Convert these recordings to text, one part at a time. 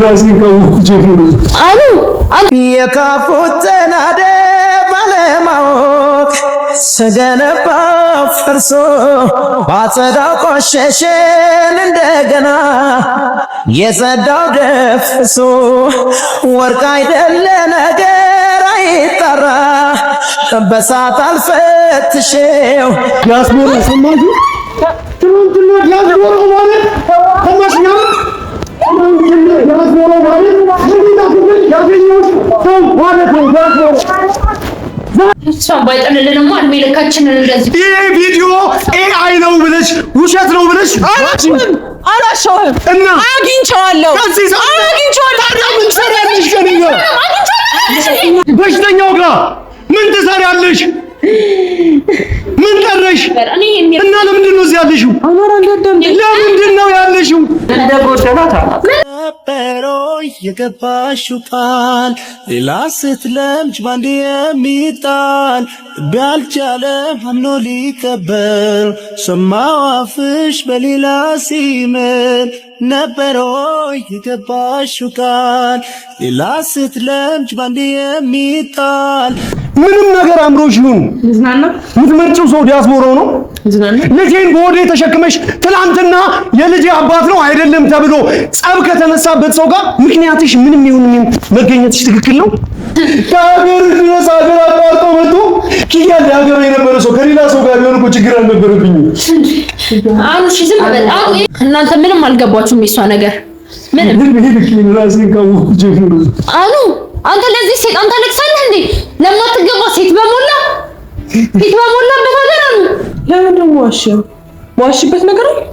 ራሴን ካወኩ ጀምሮ አሉ የካፉት ተናደ ባለማወቅ ስገነባ ፈርሶ ባጸዳው ቆሸሸን እንደገና የጸዳው ደፍሶ ወርቅ አይደለ ነገር አይጠራ በሳት አልፈትሼው ያስቦረ ሰማጁ ትሩንቱና ያስቦረ ማለት ተማሽኛ ያስቦረ ማለት ያገኘው ሰው ማለት ነው እሷን ባይጠልልንማ እድሜ ልካችንን እንደዚህ ይሄ ቪዲዮ ኤአይ ነው ብለሽ ውሸት ነው ብለሽ አላሸውም እና አግኝቼዋለሁ ታዲያ ምን ትሰሪያለሽ ከእኔ ጋር በሽተኛው ጋር ምን ትሰሪያለሽ ምን ቀረሽ እና ለምንድን ነው እዚህ ያለሽው ለምንድን ነው ያለሽው ነበሮ የገባሽው ቃል ሌላ ስትለምጅ ባንዴ የሚጣል ቢያልቻለም አምኖ ሊቀበል ሰማው አፍሽ በሌላ ሲምል ነበሮ የገባሽው ቃል ሌላ ስትለምጅ ባንዴ የሚጣል ምንም ነገር አምሮሽ ይሁን ዝናና ምትመርጪው ሰው ዲያስፖራው ነው ዝናና ልጄን በወዴ ተሸክመሽ ትላንትና የልጄ አባት ነው አይደለም ተብሎ ጸብ ከተነሳበት ሰው ጋር ምክንያትሽ ምንም ይሁን ምን መገኘትሽ ትክክል ነው ከሀገር ድረስ ሀገር አቋርጦ መጥቶ ኪያ ሊያገባ የነበረ ሰው ከሌላ ሰው ጋር ቢሆን እኮ ችግር አልነበረብኝም አሁን ዝም በል አሁን እናንተ ምንም አልገባችሁም የሷ ነገር ምንም ራሴን ካወኩ ጀምሮ አሁን አንተ ለዚህ ሴት አንተ ለቅሳለህ እንዴ ለማትገባ ሴት በሞላ ፊት በሞላበት ነገር ነው ለምን ደግሞ ዋሽበት ነገር ነው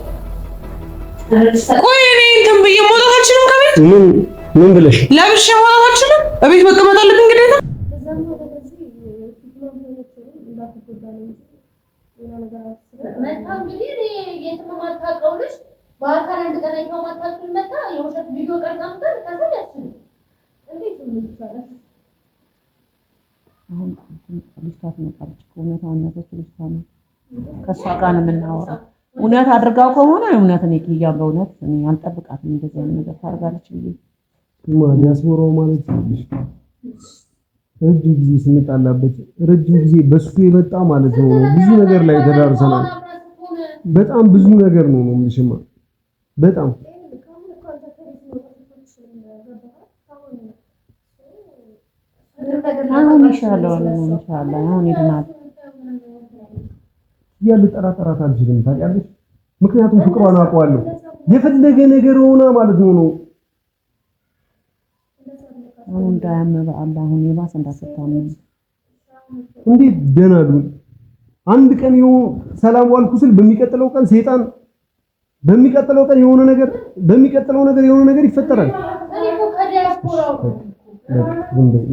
ቆይ እኔ እንትን ብዬ መውጣት አልችልም ከቤት ምን ብለሽ ለብሼ መውጣት አልችልም እቤት መቀመጥ አለብኝ ግዴታ አሁን ልጅቷት መጣች እውነታውን ነገች ልጅቷት ከሷ ጋር ነው የምናወራው እውነት አድርጋው ከሆነ እውነት ነው ኪያ በእውነት እኔ አልጠብቃትም እንደዚህ አይነት ነገር ታርጋለች ብዬ ዲያስፖራው ማለት ረጅም ጊዜ ስንጣላበት ረጅም ጊዜ በሱ የመጣ ማለት ነው ብዙ ነገር ላይ ተዳርሰናል በጣም ብዙ ነገር ነው የምልሽማ በጣም አሁን ኢንሻአላህ አሁን ይድናል ያለ ጠራጠራት አልችልም ታውቂያለሽ ምክንያቱም ፍቅሯን አውቀዋለሁ የፈለገ ነገር ሆና ማለት ነው አሁን ዳያም በአላህ አሁን የባሰ እንዳትታመም እንዴት ደናሉ አንድ ቀን ይሁን ሰላም ዋልኩ ስል በሚቀጥለው ቀን ሰይጣን በሚቀጥለው ቀን የሆነ ነገር በሚቀጥለው ነገር የሆነ ነገር ይፈጠራል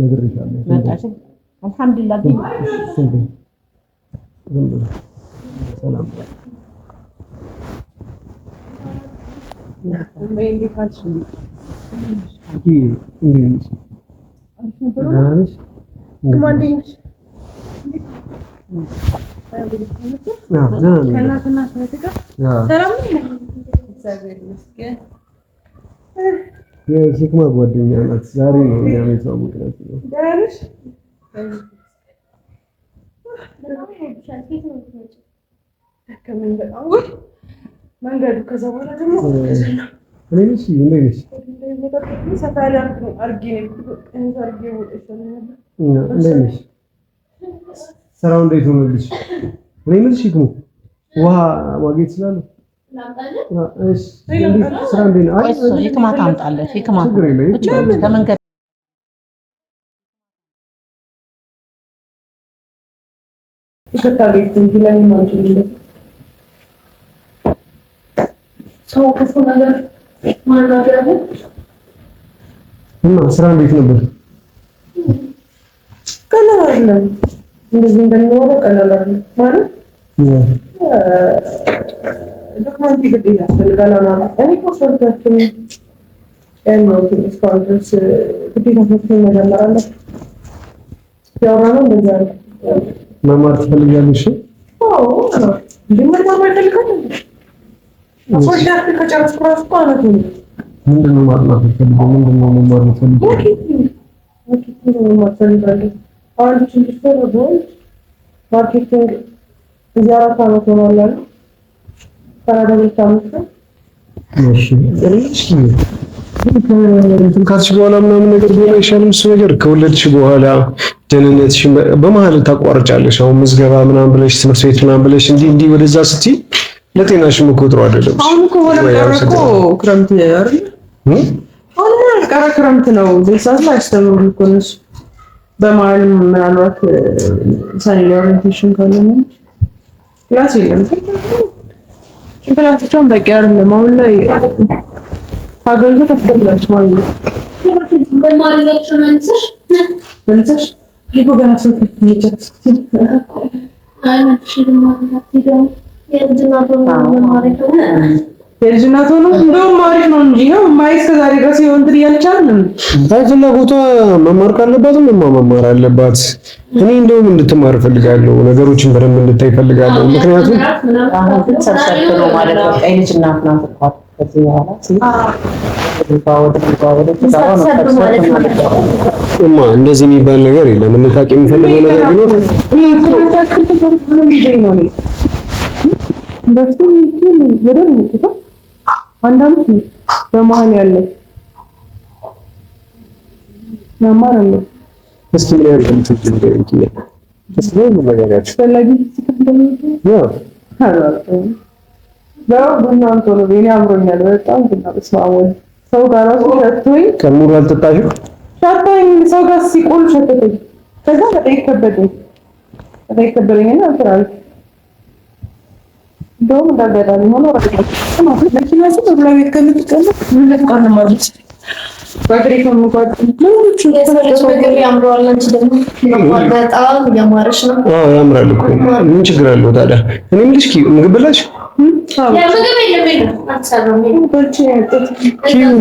ነገር ይሻላል መጣሽ አልሐምዱሊላህ ግን ሰላም የሽክማ ጓደኛ ናት ዛሬ ነው የሚያመጣው ሙቀት ነው ዳርሽ መንገዱ ከዛ በኋላ ደግሞ እኔሽ እንዴሽ ሰፋሪ አርጌ እንዴሽ ስራው እንዴት ሆነልሽ? እኔ ምን ሽክሙ ውሃ ማግኘት ይችላል? እሺ ስራ እንዴት ነው? አይ ህክማ ታምጣለህ ህክማ ከመንገድ ይከታለች እንጂ ላይ ማለት ነው ሰው ከሱ ነገር ማለት ነው እና ስራ እንዴት ነበር? ቀላል አይደለም እንደዚህ እንደሚወራው ቀላል አይደለም ማለት ዶክመንት ግዴታ ያስፈልጋል ማለት እኔ ኮንሰርታችን ያለው ስፖንሰርስ ግዴታ መጀመር አለበት ያወራነው እንደዛ ነው መማር ትፈልጊያለሽ? አዎ እንደምን መማር ትፈልጋለሽ? አፎርዳት ከጨረስኩ ራሱ ማለት ነው ምንድነው ማጥናት ፈልገው? ምንድነው መማር ፈልገው? ማርኬቲንግ እዚህ 4 ዓመት ሆኗል። ካናዳ ዓመት እሺ እንትን ካልሽ በኋላ ምናምን ነገር ቢሆን አይሻልም? እሱ ነገር ከወለድሽ በኋላ ደህንነትሽ በመሀል ታቋርጫለሽ። አሁን ምዝገባ ምናምን ብለሽ ትምህርት ቤት ምናምን ብለሽ እንዲህ ወደዛ ስትይ ለጤናሽም እኮ ጥሩ አይደለም። አሁን እኮ ክረምት አይደል? አሁን ቀረ ክረምት ነው። በዛት ላይ አስተምሩ እኮ እነሱ በመሀል ምናልባት ሰኔ ኦሪንቴሽን ካለ ነው ክላስ የለም። ክላሶቹን በቂ አይደለም አሁን ላይ አገልግሎት ተፈቅዶላችሁ ማለት ነው። በማድረጋችሁ መንሰሽ ይጎ ገና ሰው ይጨርስ የልጅናት ሆኖ እንደውም አሪፍ ነው እንጂ ነው ማይስ ከዛሬ ድረስ እንትን እያልቻልን አይ ፍላጎቷ መማር ካለባትም መማር አለባት። እኔ እንደውም እንድትማር ፈልጋለሁ፣ ነገሮችን በደንብ እንድታይ ፈልጋለሁ። ምክንያቱም አሁን ተሰርቶ ነው ማለት ነው። አይ ልጅናት ናት እኮ ከዚህ እማ እንደዚህ የሚባል ነገር የለም። እንታቂ የምፈልገው ነገር ቢኖር አንዳንድ በመሀል ያለ መማር አለ። እስኪ ምን ያህል ትችላለህ? እስኪ ምን ነገር ያስፈልጋል? በእናንተ ነው ቤኔ አምሮኛል በጣም ግን አስማወል ሰው ጋር ራሱ ሸቶኝ ከሙሉ አልጠጣሽም? ሸቶኝ ሰው ጋር ሲቆል ሸተተኝ። ከዛ በጣም ከበደኝና አልተራል እንደውም እንዳጋጣሚ ሆኖ ለኪና ሰው በብላቤት ከምትቀመጥ ምን ለቃን ማለት ባትሪ ከመቋጥ ነገር ያምራል። አንቺ ደግሞ በጣም ያማረሽ ነው። አዎ ያምራል እኮ ምን ችግር አለው ታዲያ? እኔ የምልሽ ምግብ በላሽ?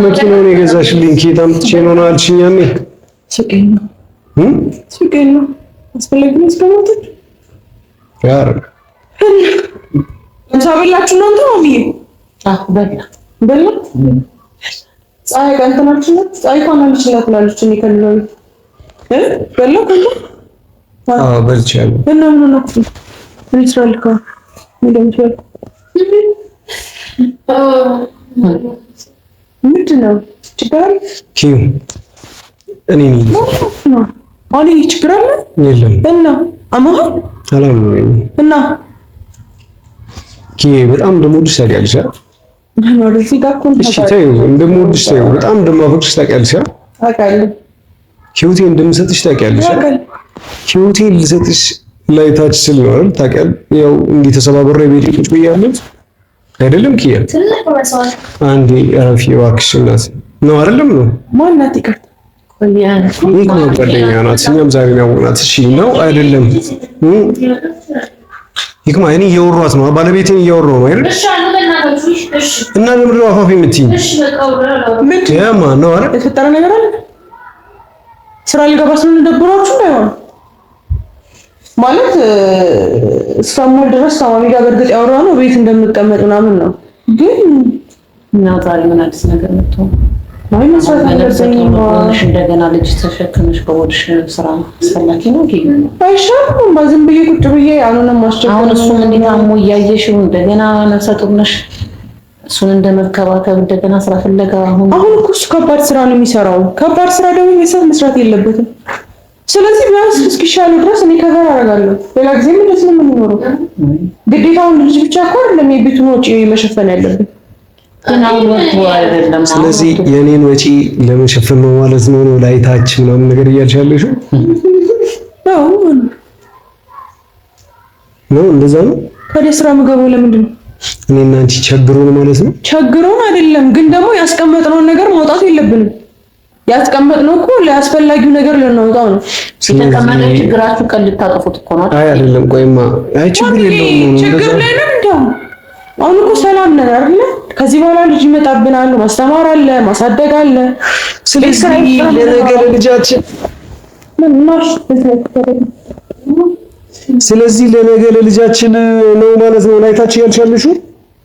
መኪናውን የገዛሽልኝ ኬት አምጥቼ ነው አልሽኝ ያኔ? ሱቄን ነው አስፈላጊ ነው እስከመጣች ያር እንሳበላችሁ ነው እንዴ? ማሚዬ በላ ፀሐይ ቀንተናችሁ ነው ፀሐይ ካናልሽ ነው ትላለች። እኔ ከልለው በላ ከዛ በልቻለሁ እና ምን ነው እንስራልካ ምንድነው ምንድነው ችግር ኪዩ እኔ ነኝ አሁን ችግር አለ የለም እና አማህ ሰላም ነው እና ኪዩ በጣም እንደምወድሽ ታውቂያለሽ አይደል? ወደዚህ ጋር እኮ እሺ ተይው እንደምወድሽ ተይው በጣም እንደማፈቅርሽ ታውቂያለሽ አይደል? አውቃለሁ ኪዩቴን እንደምሰጥሽ ታውቂያለሽ አይደል? ኪዩቴን ልሰጥሽ ላይ ታች ስል ነው አይደል? ታውቂያለሽ ያው እንዲህ ተሰባብሬ ቤት ቁጭ ብያለሁ አይደለም ኪያ ትልቅ መስዋዕት አንዴ እረፊ እባክሽ እናት ነው አይደለም ነው ማናት ይቀርታ ይሄ ነው ጓደኛ ናት እኛም ዛሬ ነው ናት እሺ ነው አይደለም ይክማ እኔ እያወራኋት ነው ባለቤቴን እያወራሁ ነው አይደል እና ለምን ነው አፋፍ የምትይኝ ምን ያማ ነው አይደል የተፈጠረ ነገር አለ ስራ ሊገባ ስለደብሯችሁ ነው ማለት እስከሞል ድረስ ታማሚ ጋር በርግጥ ያወራው ነው ቤት እንደምትቀመጥ ምናምን ነው ግን ነው ዛሬ ምን አዲስ ነገር መጥቶ ማይ መስራት አለብኝ እንደገና ልጅ ተሸክመሽ በወድሽ ስራ አስፈላጊ ነው ግን አይሻልም ባዝም ብዬ ቁጭ ብዬ አሁንም ማስቸገር አሁን እሱም እንዴት አሞ እያየሽው እንደገና ነፍሰ ጡር ነሽ እሱን እንደመከባከብ እንደገና ስራ ፍለጋ አሁን እኮ እሱ ከባድ ስራ ነው የሚሰራው ከባድ ስራ ደግሞ የሰው መስራት የለበትም ስለዚህ ቢያንስ እስኪሻለው ድረስ እኔ ከጋር አደርጋለሁ ሌላ ጊዜ ምን ደስ ነው የምንኖረው ግዴታውን ልጅ ብቻ እኮ አይደለም የቤቱን ወጪ መሸፈን ያለብን ግን አሁን ወጥቶ አይደለም ስለዚህ የኔን ወጪ ለመሸፈን ነው ማለት ነው ላይታች ምናምን ነገር እያልሻለሽ ነው እንደዛ ነው ታዲያ ስራ ምገባው ለምንድን ነው እኔና አንቺ ቸግሮን ማለት ነው ቸግሮን አይደለም ግን ደግሞ ያስቀመጥነውን ነገር ማውጣት የለብንም ያስቀመጥነው እኮ ለአስፈላጊው ነገር ልናወጣው ነው ስለተቀመጠ ችግራችሁ ቀን ልታጠፉት እኮ ነው አይ አይደለም ቆይማ አይ ችግር የለውም ችግር ላይ ነው እንደው አሁን እኮ ሰላም ነን አይደል ከዚህ በኋላ ልጅ ይመጣብናል ማስተማር አለ ማሳደግ አለ ስለዚህ ለነገ ልጃችን ምን ማሽ ስለዚህ ለነገ ለልጃችን ነው ማለት ነው ላይታች ያልሻለሽ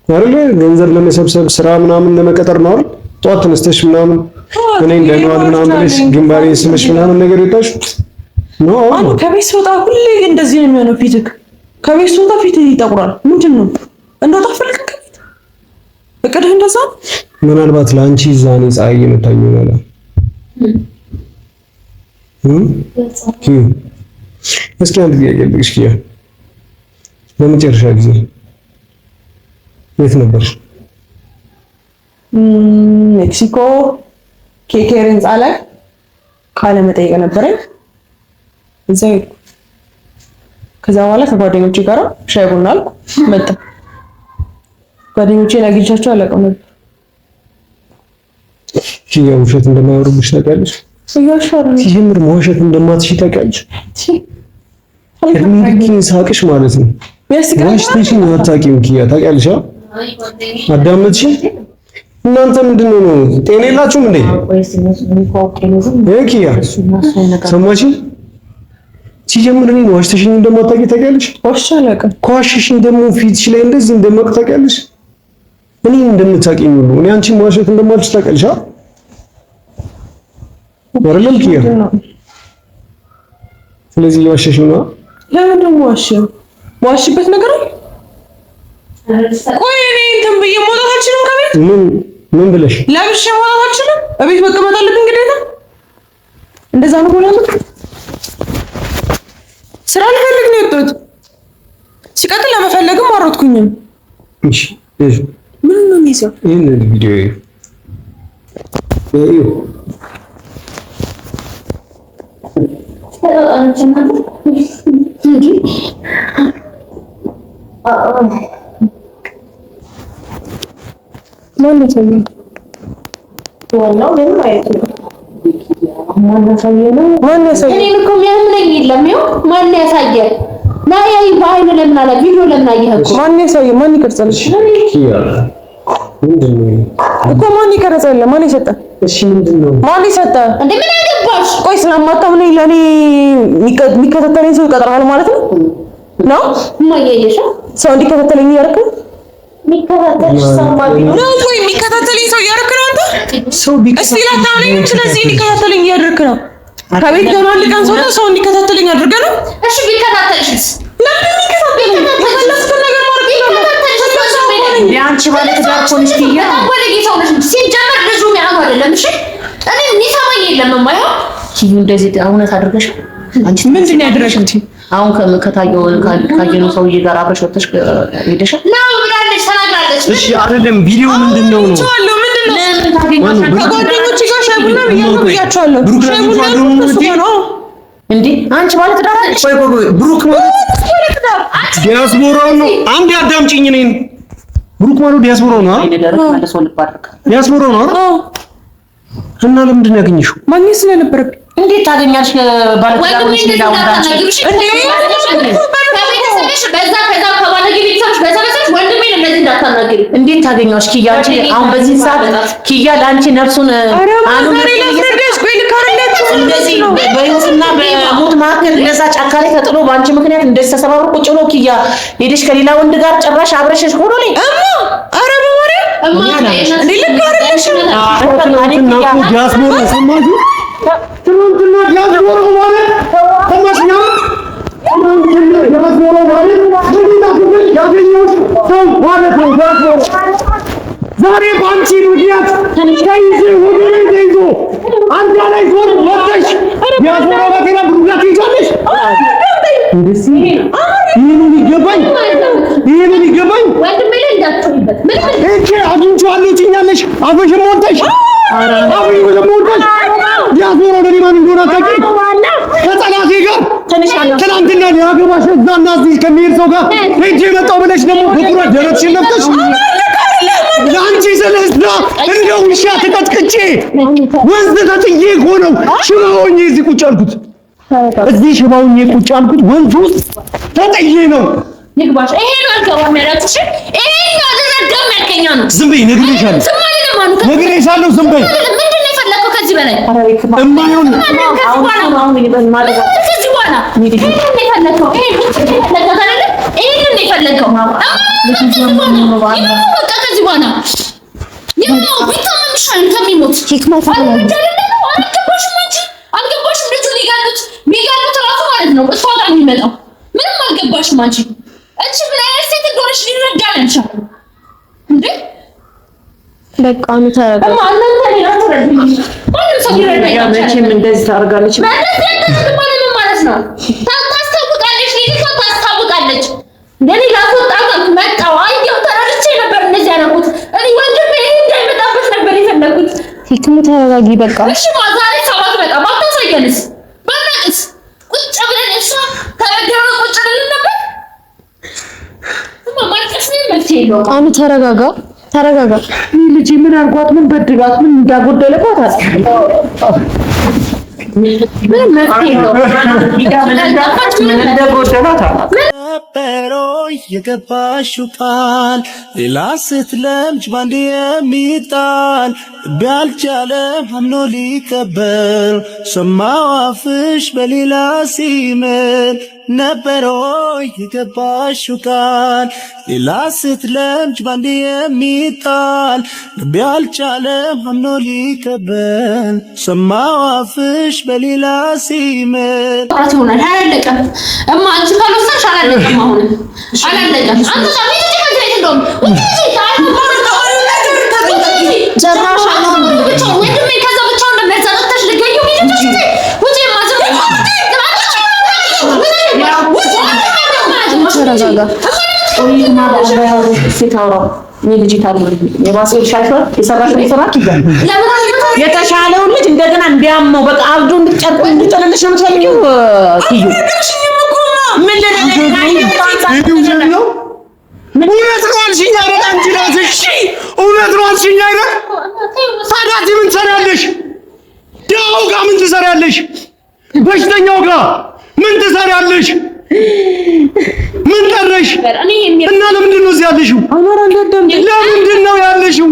አይደል ገንዘብ ለመሰብሰብ ስራ ምናምን ለመቀጠር ነው አይደል ጠዋት ተነስተሽ ምናምን እኔ እንደነዋል ምናምን ብለሽ ግንባሬ ስምሽ ምናምን ነገር ይጣሽ ነው። አንተ ከቤት ስወጣ ሁሌ እንደዚህ ነው የሚሆነው ፊትክ። ከቤት ስወጣ ፊትህ ይጠቁራል። ምንድን ነው እንደው ታፈልክ ከቤት እቅድህ እንደዛ። ምናልባት ለአንቺ ዛኔ ፀሐይ የመታኝ ይሆናል። እስኪ አንድ ጥያቄ ልጠይቅሽ ኪያ፣ ለመጨረሻ ጊዜ የት ነበርሽ? ሜክሲኮ ኬኬር ህንፃ ላይ ቃለ መጠይቅ ነበረኝ። እዛ ሄድኩ። ከዛ በኋላ ከጓደኞቼ ጋር ሻይ ቡና አልኩ መጣ። ጓደኞቼን አግኝቻቸው አላውቅም ነበር። ኪያ ውሸት እንደማያወሩብሽ ታውቂያለሽ? እያሻሩ ሲጀምር መዋሸት እንደማትሽ ታውቂያለሽ? ከሚልኪን ሳቅሽ ማለት ነው። ዋሽተሽኝ አታውቂም ኪያ፣ ታውቂያለሽ? አዳመጥሽ? እናንተ ምንድነው ነው ጤና የላችሁም እንዴ? ኪያ ሰማሽ? ሲጀምር እኔ ዋሽተሽኝ እንደማታውቂ ታውቂያለሽ? ዋሽቼ አላውቅም። ከዋሽሽኝ ደግሞ ፊትሽ ላይ እንደዚህ እንደማቅ ታውቂያለሽ? እኔ እንደምታውቂኝ ሁሉ እኔ አንቺን መዋሸት እንደማልችል ታውቂያለሽ አይደለም ኪያ? ስለዚህ እየዋሸሽ ነው። ለምን ደግሞ ዋሽበት ነገር አለ? ቆይ እኔ እንትን ብዬ መውጣት አልችልም ከቤት? ምን ብለሽ? ለብሼ መውጣት አልችልም? እቤት መቀመጥ አለብኝ ግዴታ? እንደዛ ነው ሆነው ስራ ልፈልግ ነው የወጣሁት። ሲቀጥል ለመፈለግም አሮጥኩኝም። እሺ ምን ነው የሚይዘው? ይሄን ቪዲዮ ማን ያሳየኝ? ማን ያሳየኝ? እኔ እኮ የሚያምነኝ የለም። ይኸው ማን ያሳየህ? ና ያይ በአይን ለምን አለ ቪዲዮ ለምን አየህ እኮ? ማን ያሳየኝ? ማን ይቀርጻልሽ? ምንድነው እኮ ማን ይቀርጻል? ማን ይሰጣ? እሺ ምንድነው? ማን ይሰጣ? እንዴ ምን አገባሽ? ቆይ ስለማታምነኝ ለኔ የሚከታተለኝ ሰው ይቀጥራል ማለት ነው? ነው ማየየሽ ሰው እንዲከታተለኝ እያደረክ ነው? የሚከታተልሽ ሰው ማለት ነው? ቆይ የሚከታተለኝ ሰው እያደረክ ነው አንተ? እስቲ ላታምነኝ። ስለዚህ እንዲከታተለኝ እያደረክ ነው። ከቤት ገና አንድ ቀን ሰው እንዲከታተለኝ አድርገህ ነው? እሺ ቢከታተልሽስ? ለምን እንዲከታተለኝ? የፈለግከውን ነገር ማድረግ ይችላል። ቢያንቺ ማለት ዳር ፖሊስ ኪያ ወደ ጌታው ነሽ ሲጀመር ልጁ የሚያው አይደለም። እሺ እኔ የሚሰማኝ የለም የማይሆን ኪዩ እንደዚህ እውነት አድርገሽ አንቺ ምንድን ነው ያደረግሽው? አሁን ካየነው ሰውዬ ጋር አብረሽ ወጥተሽ ሄደሻል? ነው ብላለች ተናግራለች። እሺ አይደለም ቪዲዮ ምንድነው ነው? ከጓደኞቼ ጋር ሻይ ቡና ብያቸዋለሁ። ሻይ ቡና ነው እንዴ አንቺ ማለት ዳር አለሽ? ቆይ ብሩክ ማለት ዲያስፖራው ነው። አንድ አዳምጪኝ እኔን። ብሩክ ማለት ዲያስፖራው ነው አይደል? ዲያስፖራው ነው አይደል? እና ለምንድን ነው ያገኘሽው? ማግኘት ስለነበረብኝ። እንዴት ታገኛለሽ? ባለትዳሮች ሌላው እንዳንቺ እንዴ እንዴት ታገኛለሽ? ኪያ አንቺ አሁን በዚህ ሰዓት ኪያ ለአንቺ ነፍሱን እንደዚህ በህይወትና በሞት መካከል እንደዛ ጫካ ላይ ተጥሎ በአንቺ ምክንያት እንደዚህ ተሰባብሮ ቁጭ ብሎ ኪያ ሄደሽ ከሌላ ወንድ ጋር ጭራሽ አብረሽሽ ሆኖ ላይ ኧረ በማርያም እንዴ ልክ አይደለሽም። ዲያስፖራ ሰማችሁ? ትናንትና ዲያስፖራው ማለት ሰማሽኛ? ዲያስፖራው ማለት ያገኘሁት ሰው ማለት ነው። ዛሬ በአንቺ ምክንያት ተይዤ ወገኔ ተይዞ አንድ ላይ ዞር ወጥተሽ ዲያስፖራው ባቴና ብሩጋት ይዛለሽ። ይሄንን ይገባኝ ወንድሜ ላይ እንዳትሆንበት ምን እቺ አግኝቼዋለሁ ትኛለሽ። አፍሽን ሞልተሽ አፍሽን ሞልተሽ ዲያስፖራው ለኔ ማን እንደሆነ አታውቂም። ከጠላቴ ጋር ትናንትና ሊያገባሽ እዛና እዚህ ከሚሄድ ሰው ጋር ሄጄ መጣሁ ብለሽ ደግሞ በኩራት ደረትሽን ነፍተሽ ለአንቺ ስለስና እንደ ውሻ ተቀጥቅጬ ወንዝ ተጥዬ እኮ ነው ሽባ ሆኜ እዚህ ቁጭ አልኩት። እዚህ ሽባ ሆኜ ቁጭ አልኩት ወንዝ ውስጥ ተጥዬ ነው። ይግባሽ። ይሄን አልገባም ያላችሽ ይሄን አደረገም ያልከኛ ነው። ዝም በይ ነግሬሻለሁ። ነግሬሻለሁ። ዝም በይ። ምንድን ነው የፈለከው ከዚህ በላይ? እማይሆን ከዚህ በኋላ ይሄን የፈለከው ይሄን የፈለከው በቃ ከዚህ በኋላ ይሄን ቢታመም ይሻል ከሚሞት ሂክመት አልገባሽም። ልጁ ሊጋሉት ራሱ ማለት ነው እሷ ጋር የሚመጣው ምንም አልገባሽም አንቺ። እቺ ምን አይነት ሴት እንደሆነሽ ሊረዳን አልቻለም እንዴ? በቃ ነው ተረጋጋ። ማንንም ተሌላ ተረዳኝ። ማንንም ሰው ይረዳኝ መቼም እንደዚህ ታደርጋለች ማለት ነው። ታስታውቃለች፣ ልጅቷ ታስታውቃለች። እንደኔ ላስወጣት መጣው አየው ተረድቼ ነበር እንደዚህ ያደረኩት። እኔ ወንድሜ እንዳይመጣበት ነበር የፈለኩት። ሂክሙ ተረጋጊ በቃ እሺ። ዛሬ ሰባት መጣ ባታሳየንስ በእናትስ ቁጭ ብለን እሷ ተረጋጋ ቁጭ ብለን ነበር። ማልቀስ ነው መፍትሄ ነው። ቃኑ ተረጋጋ ተረጋጋ። ልጅ ምን አርጓት ምን በድሏት ምን እንዳጎደለባት ምንም መፍትሄ ነው። ምን እንደጎደላት ነበሮ የገባሽው ቃል ሌላ ስትለምጅ ባንዴ የሚጣል ቢያልቻለም አምኖ ሊቀበል ሰማው አፍሽ በሌላ ሲምል ነበሮ የገባሽው ቃል ሌላ ስትለምጅ ባንዴ የሚጣል ቢያልቻለም አምኖ ሊቀበል ሰማው አፍሽ በሌላ ሲምል አትሆናል አላለቀም። እማ አንቺ ካልወሰንሽ አላለቀም። አሁን አላለቀም። አንተ ታዲያ ትጨምሪ እንደውም ጀራሽ አሁን ብቻ ወንድሜ ከዛ ብቻ እንደመዛተሽ ልገዩ ይልሽ ውጪ ማዘብ ተረጋጋ። ኦይና ባባው ሲታወራ ልጅታው የባሰው ሻሽራ የሰራሽው ይሰራክ ይላል። የተሻለውን ልጅ እንደገና እንዲያመው በቃ አብዶ እንድጨርቁ እንድጨለልሽ ነው የምትፈልጊው? ትዩ ምን እውነት ነው አልሽኝ አይደል? አንቺ ራስሽ እሺ እውነት ነው አልሽኝ አይደል? ታዲያ ምን ትሰሪያለሽ? ደው ጋር ምን ትሰሪያለሽ? በሽተኛው ጋር ምን ትሰሪያለሽ? ምን ቀረሽ? እና ለምንድን ነው እዚህ ያለሽው? ለምንድን ነው ያለሽው?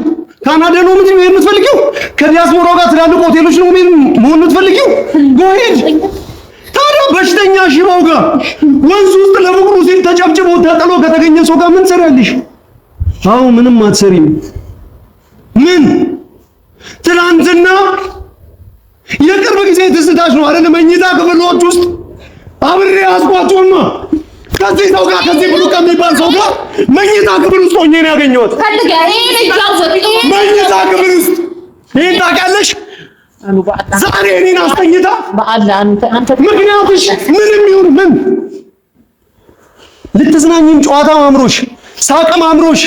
ካናዳ ነው የምትፈልጊው? ከዲያስፖራው ጋር ትላልቅ ሆቴሎች ነው መሆን የምትፈልጊው? ጎሄድ ታዲያ በሽተኛ ሽባው ጋር ወንዝ ውስጥ ለብቁሩ ሲል ተጨብጭቦ ተጥሎ ከተገኘ ሰው ጋር ምን ትሰሪያለሽ? አዎ ምንም አትሰሪም። ምን ትናንትና የቅርብ ጊዜ ትዝታሽ ነው አይደል? መኝታ ክፍሎች ውስጥ አብሬ አስቋቸውና ከዚህ ሰው ጋር ከዚህ ብሉ ከሚባል ሰው ጋር መኝታ ክፍል ውስጥ ሆኜ ነው ያገኘሁት። መኝታ ክፍል ውስጥ ይሄን ታውቂያለሽ? ዛሬ እኔን አስተኝታ ምክንያቱሽ ምንም ይሁን ምን ልትዝናኝም ጨዋታም አምሮሽ ሳቅም አምሮሽ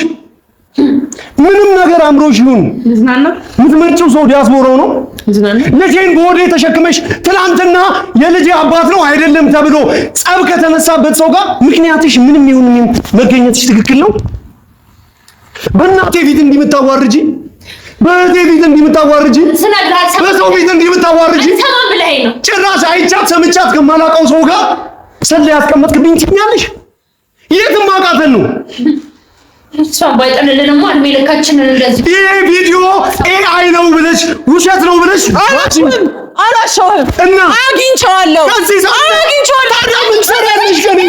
ምንም ነገር አምሮሽ ይሁን የምትመርጪው ሰው ዲያስፖራው ነው። ልጄን በወዴ ተሸክመሽ ትናንትና የልጄ አባት ነው አይደለም ተብሎ ጸብ ከተነሳበት ሰው ጋር ምክንያትሽ ምንም ይሁን ምን መገኘትሽ ትክክል ነው? በእናቴ ፊት እንዲምታዋርጂ በእቴ ፊት እንዲምታዋርጂ በሰው ፊት እንዲምታዋርጂ ጭራሽ አይቻት ሰምቻት ከማላውቀው ሰው ጋር ሰለ ያስቀመጥክብኝ ትኛለሽ። የትም አውቃተን ነው ባይጠልልንም አልሜ ለካችንን እንደዚህ ይሄ ቪዲዮ ኤአይ ነው ብለሽ ውሸት ነው ብለሽ አላሸውም እና አግኝቼዋለሁ። ታዲያ ምን ትሰሪያለሽ? ከእኔ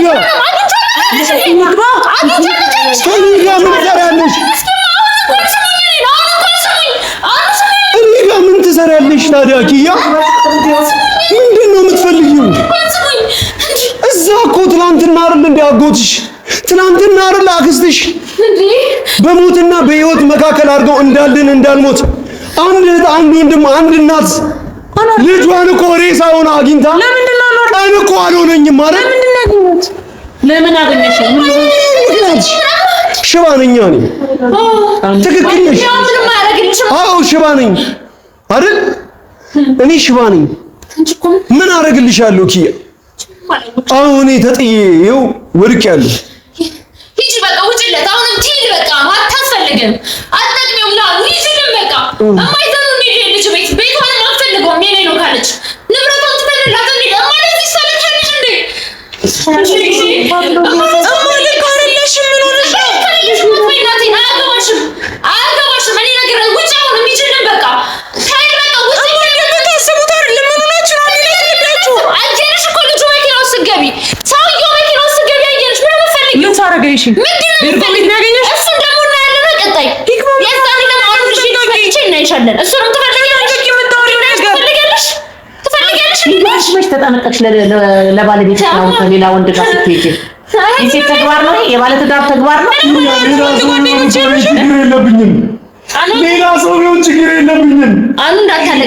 ጋር ምን ትሰሪያለሽ? ታዲያ ኪያ ምንድን ነው የምትፈልጊው? እዛ እኮ ትናንትና አይደል እንደ አጎትሽ ትናንትና አይደል አክስትሽ በሞትና በህይወት መካከል አድርገው እንዳልን እንዳልሞት አንድ እህት አንድ ወንድም አንድ እናት ልጇን እኮ ሬሳ ሆና አግኝታ ለምንድን ነው ቀን እኮ አልሆነኝም ማለት ለምንድን ነው ያገኘሁት? ለምን አገኘሽ? ምክንያትሽ ሽባ ነኝ እኔ። ትክክል ነሽ። አዎ ሽባ ነኝ አይደል? እኔ ሽባ ነኝ። ምን አደርግልሻለሁ ኪያ? አሁን ተጥዬ ይኸው ወድቄያለሁ። ሂጂ በቃ ውጪለት። አሁንም ትሂድ በቃ አታስፈልግም። አትጠቅሚውም ላሉ ይዝልም በቃ እማይዘኑ ልጅ ቤቷንም አትፈልገውም የኔ ነው ካለች ንብረቷን ትፈልላት እንዴ ማለት ይሳለቻለች እንዴ አያገባሽም። እኔ ነገር ውጭ አሁንም ይችልም በቃ ታይል በቃ ውጭ ታስቡት አይደለም ምን ሆናችሁ ነው የሚለኛችሁ? አጀንሽ እኮ ልጁ መኪና ውስጥ ገቢ ሰውየው መኪና ውስጥ ገቢ አየንሽ ምን መፈልግ ምን ታረጋይሽ? ምንድነው እሱን ደግሞ እናያለን። ቀጣይ የዛኔ ደግሞ አሁን ልጅ ነው እናይሻለን። ተጠነቀቅሽ ለባለቤት ነው ከሌላ ወንድ ጋር ስትሄጂ? የሴት ተግባር ነው፣ የባለትዳር ተግባር ነው። ችግር የለብኝም። ሌላ ሰው ቢሆን ችግር የለብኝም።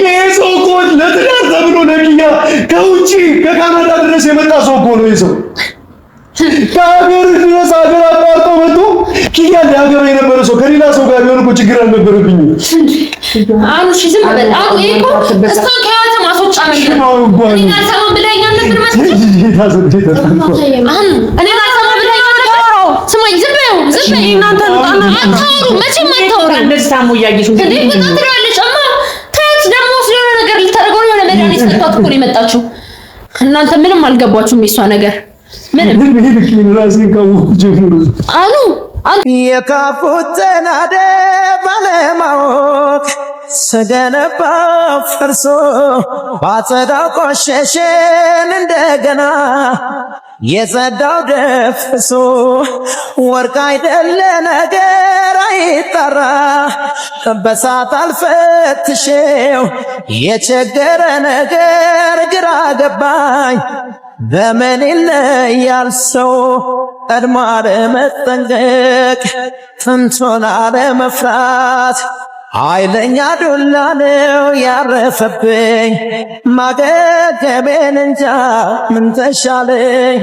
ይሄ ሰው እኮ ለትዳር ተብሎ ለሚያ ከውጪ ከካናዳ ድረስ የመጣ ሰው እኮ ነው። ይሄ ሰው ከሀገር ድረስ ሀገር አቋርጦ መጥቶ ኪያ ሊያገባ የነበረ ሰው ከሌላ ሰው ጋር ቢሆን እኮ ችግር አልነበረብኝም። አሁን እሺ ዝም በል። አሁን ይሄ እኮ እስካሁን ከህይወት ማስወጫ መንገድ ነው። እኔ አልሰማም ብለኸኝ ነበር ማለት ነው። እኔ አልሰማም ብለኸኝ ነበር። ስማኝ፣ ዝም በይው፣ ዝም በይ። እናንተ አታውሩ፣ መቼም አታውሩ። እንደዚህ ታሞ እያየሽ እንዴ በጣም ትላለች። አማ ታያት ደግሞ ስለሆነ ነገር ልታደርገው የሆነ መድኃኒት ሰጥቷት እኮ ነው የመጣችው። እናንተ ምንም አልገባችሁም የሷ ነገር ምንም የካፉት ተናደ ባለማወቅ ስገነባ ፈርሶ ባጸዳው ቆሸሸን እንደገና የጸዳው ደፍሶ ወርቅ አይደለ ነገር አይጠራ በሳት አልፈትሼው የቸገረ ነገር ግራ ገባኝ በምን ይለያል ሰው ቀድሞ አለመጠንቀቅ ጥንቱን አለመፍራት ኃይለኛ ዱላ ነው ያረፈብኝ ማገገሜን እንጃ ምን ተሻለኝ